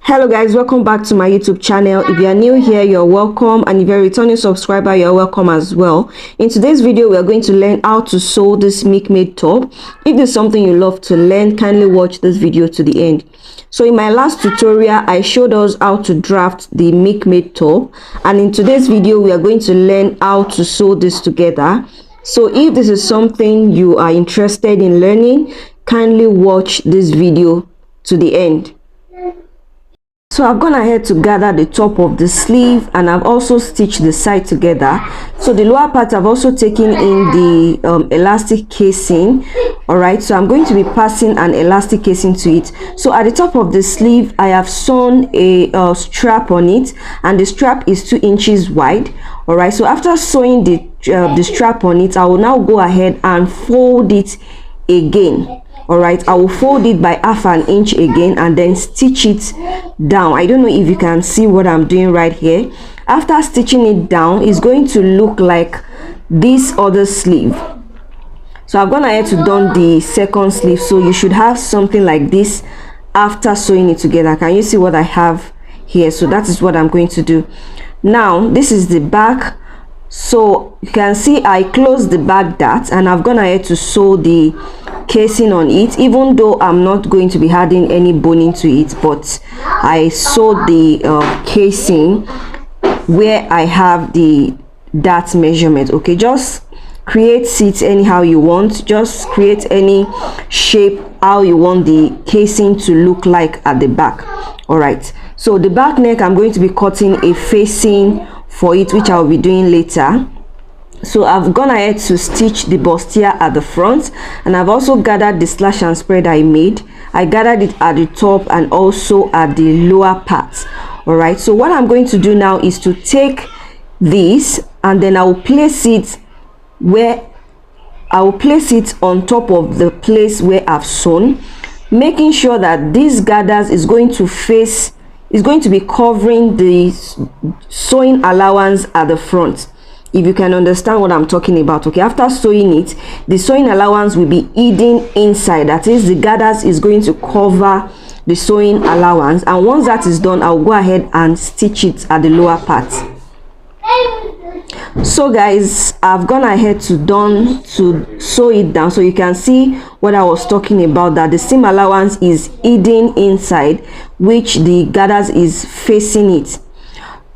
Hello guys, welcome back to my YouTube channel. If you are new here, you're welcome, and if you're a returning subscriber, you're welcome as well. In today's video, we are going to learn how to sew this MILKMADE top. If there's something you love to learn, kindly watch this video to the end. So in my last tutorial, I showed us how to draft the MILKMADE top, and in today's video, we are going to learn how to sew this together. So if this is something you are interested in learning, kindly watch this video to the end. So I've gone ahead to gather the top of the sleeve, and I've also stitched the side together. So the lower part, I've also taken in the elastic casing. All right, so I'm going to be passing an elastic casing to it. So at the top of the sleeve, I have sewn a strap on it, and the strap is 2 inches wide. All right, so after sewing the strap on it, I will now go ahead and fold it again. All right, I will fold it by ½ inch again and then stitch it down. I don't know if you can see what I'm doing right here. After stitching it down, it's going to look like this other sleeve. So I've gone ahead to don the second sleeve, so you should have something like this after sewing it together. Can you see what I have here? So that is what I'm going to do. Now this is the back. So you can see I closed the back dart, and I've gone ahead to sew the casing on it, even though I'm not going to be adding any boning to it, but I sewed the casing where I have the dart measurement. Okay, just create it anyhow you want, just create any shape how you want the casing to look like at the back. All right, so the back neck, I'm going to be cutting a facing for it, which I'll be doing later. So I've gone ahead to stitch the bustier at the front, and I've also gathered the slash and spread I made. I gathered it at the top and also at the lower part. All right, so what I'm going to do now is to take this, and then I will place it where I will place it on top of the place where I've sewn, making sure that this gathers is going to face, is going to be covering the sewing allowance at the front. If you can understand what I'm talking about. Okay, after sewing it, the sewing allowance will be hidden inside. That is, the gathers is going to cover the sewing allowance, and once that is done, I'll go ahead and stitch it at the lower part. So guys, I've gone ahead to sew it down, so you can see what I was talking about, that the seam allowance is hidden inside, which the gathers is facing it.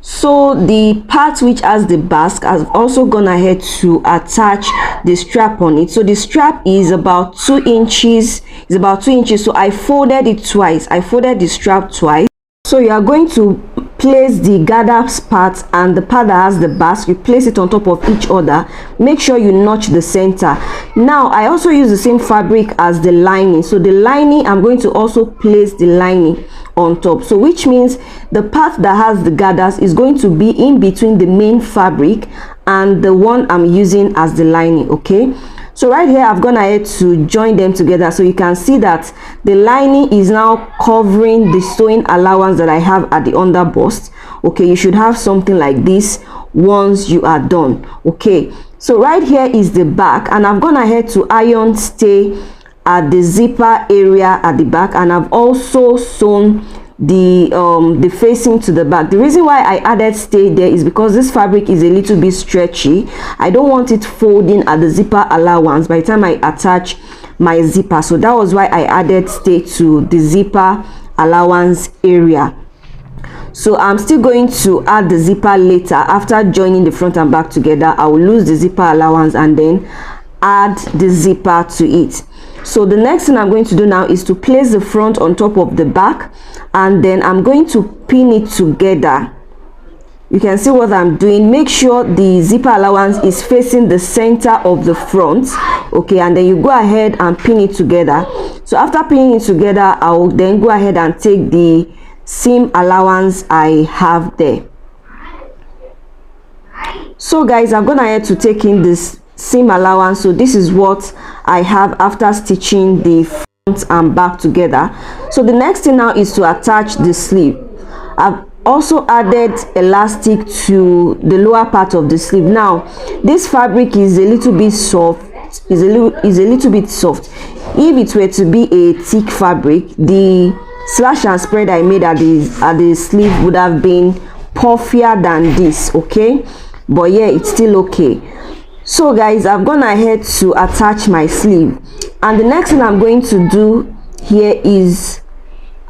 So the part which has the basque, I've also gone ahead to attach the strap on it. So the strap is about 2 inches, so I folded it twice. I folded the strap twice. So you are going to place the gathers part and the part that has the basque, you place it on top of each other. Make sure you notch the center. Now I also use the same fabric as the lining, so the lining, I'm going to also place the lining on top, so which means the part that has the gathers is going to be in between the main fabric and the one I'm using as the lining. Okay, so right here I've gone ahead to join them together, so you can see that the lining is now covering the sewing allowance that I have at the under bust. Okay, you should have something like this once you are done. Okay, so right here is the back, and I've gone ahead to iron stay at the zipper area at the back, and I've also sewn the facing to the back. The reason why I added stay there is because this fabric is a little bit stretchy. I don't want it folding at the zipper allowance by the time I attach my zipper, so that was why I added stay to the zipper allowance area. So I'm still going to add the zipper later. After joining the front and back together, I will lose the zipper allowance and then add the zipper to it. So the next thing I'm going to do now is to place the front on top of the back, and then I'm going to pin it together. You can see what I'm doing. Make sure the zipper allowance is facing the center of the front. Okay, and then you go ahead and pin it together. So after pinning it together, I'll then go ahead and take the seam allowance I have there. So guys, I've gone ahead to take in this seam allowance. So this is what I have after stitching the front and back together. So the next thing now is to attach the sleeve. I've also added elastic to the lower part of the sleeve. Now this fabric is a little bit soft, is a little bit soft. If it were to be a thick fabric, the slash and spread I made at the sleeve would have been puffier than this, okay, but yeah, it's still okay. So guys, I've gone ahead to attach my sleeve, and the next thing I'm going to do here is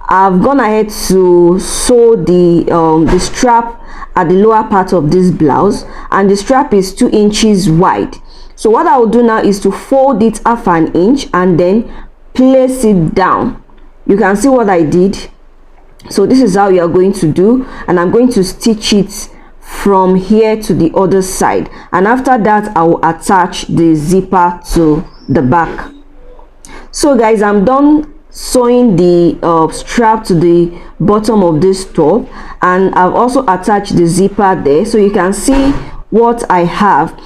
I've gone ahead to sew the strap at the lower part of this blouse, and the strap is 2 inches wide. So what I will do now is to fold it half an inch and then place it down. You can see what I did. So this is how you are going to do, and I'm going to stitch it from here to the other side, and after that I will attach the zipper to the back. So guys, I'm done sewing the strap to the bottom of this top, and I've also attached the zipper there, so you can see what I have.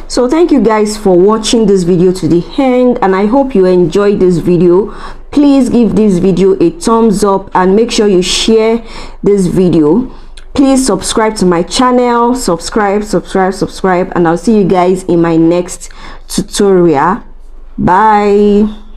So thank you guys for watching this video to the end, and I hope you enjoyed this video. Please give this video a thumbs up and make sure you share this video. Please subscribe to my channel, subscribe, and I'll see you guys in my next tutorial. Bye.